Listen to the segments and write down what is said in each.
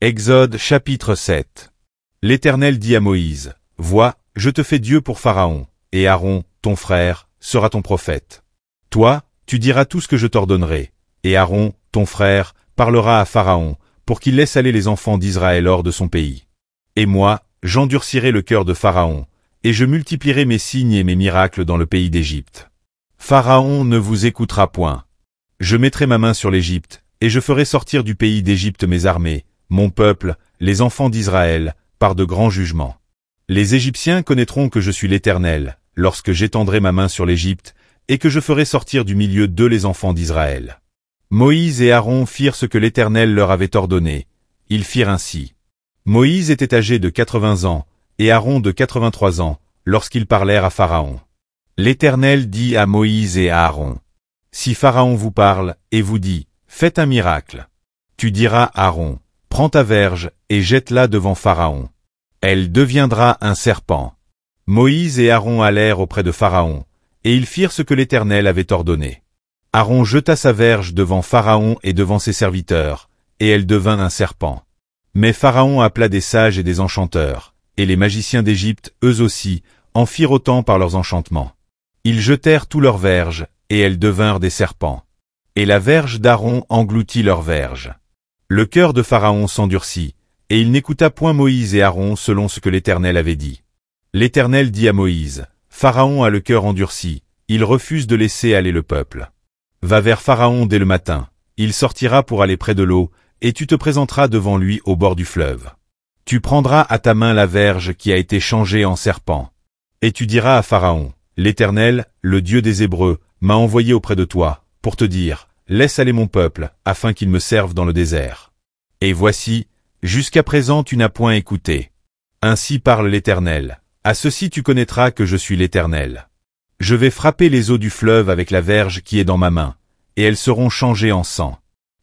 Exode chapitre 7. L'Éternel dit à Moïse, « Vois, je te fais Dieu pour Pharaon, et Aaron, ton frère, sera ton prophète. Toi, tu diras tout ce que je t'ordonnerai, et Aaron, ton frère, parlera à Pharaon, pour qu'il laisse aller les enfants d'Israël hors de son pays. Et moi, j'endurcirai le cœur de Pharaon, et je multiplierai mes signes et mes miracles dans le pays d'Égypte. Pharaon ne vous écoutera point. Je mettrai ma main sur l'Égypte, et je ferai sortir du pays d'Égypte mes armées, mon peuple, les enfants d'Israël, par de grands jugements. Les Égyptiens connaîtront que je suis l'Éternel, lorsque j'étendrai ma main sur l'Égypte, et que je ferai sortir du milieu d'eux les enfants d'Israël. » Moïse et Aaron firent ce que l'Éternel leur avait ordonné. Ils firent ainsi. Moïse était âgé de 80 ans, et Aaron de 83 ans, lorsqu'ils parlèrent à Pharaon. L'Éternel dit à Moïse et à Aaron, « Si Pharaon vous parle, et vous dit, faites un miracle. Tu diras à Aaron, prends ta verge, et jette-la devant Pharaon. Elle deviendra un serpent. » Moïse et Aaron allèrent auprès de Pharaon, et ils firent ce que l'Éternel avait ordonné. Aaron jeta sa verge devant Pharaon et devant ses serviteurs, et elle devint un serpent. Mais Pharaon appela des sages et des enchanteurs, et les magiciens d'Égypte, eux aussi, en firent autant par leurs enchantements. Ils jetèrent tous leurs verges, et elles devinrent des serpents. Et la verge d'Aaron engloutit leur verge. Le cœur de Pharaon s'endurcit, et il n'écouta point Moïse et Aaron selon ce que l'Éternel avait dit. L'Éternel dit à Moïse, « Pharaon a le cœur endurci, il refuse de laisser aller le peuple. Va vers Pharaon dès le matin, il sortira pour aller près de l'eau, et tu te présenteras devant lui au bord du fleuve. Tu prendras à ta main la verge qui a été changée en serpent. Et tu diras à Pharaon, « L'Éternel, le Dieu des Hébreux, m'a envoyé auprès de toi, pour te dire, laisse aller mon peuple, afin qu'il me serve dans le désert. Et voici, jusqu'à présent tu n'as point écouté. Ainsi parle l'Éternel, à ceci tu connaîtras que je suis l'Éternel. Je vais frapper les eaux du fleuve avec la verge qui est dans ma main, et elles seront changées en sang.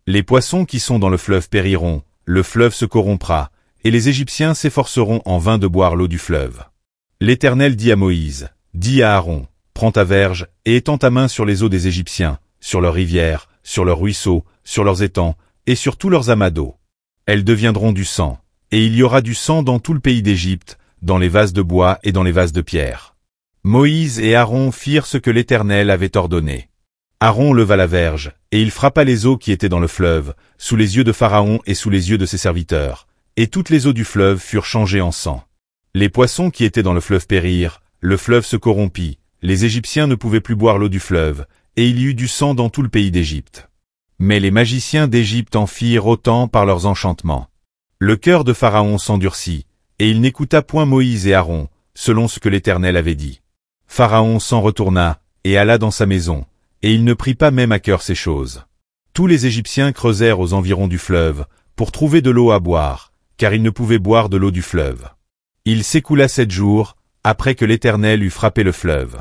Les poissons qui sont dans le fleuve périront, le fleuve se corrompra, et les Égyptiens s'efforceront en vain de boire l'eau du fleuve. » L'Éternel dit à Moïse, « Dis à Aaron, prends ta verge, et étends ta main sur les eaux des Égyptiens, sur leurs rivières, sur leurs ruisseaux, sur leurs étangs, et sur tous leurs amas d'eau. Elles deviendront du sang, et il y aura du sang dans tout le pays d'Égypte, dans les vases de bois et dans les vases de pierre. » Moïse et Aaron firent ce que l'Éternel avait ordonné. Aaron leva la verge, et il frappa les eaux qui étaient dans le fleuve, sous les yeux de Pharaon et sous les yeux de ses serviteurs, et toutes les eaux du fleuve furent changées en sang. Les poissons qui étaient dans le fleuve périrent, le fleuve se corrompit, les Égyptiens ne pouvaient plus boire l'eau du fleuve, et il y eut du sang dans tout le pays d'Égypte. Mais les magiciens d'Égypte en firent autant par leurs enchantements. Le cœur de Pharaon s'endurcit, et il n'écouta point Moïse et Aaron, selon ce que l'Éternel avait dit. Pharaon s'en retourna, et alla dans sa maison, et il ne prit pas même à cœur ces choses. Tous les Égyptiens creusèrent aux environs du fleuve, pour trouver de l'eau à boire, car ils ne pouvaient boire de l'eau du fleuve. Il s'écoula 7 jours, après que l'Éternel eut frappé le fleuve.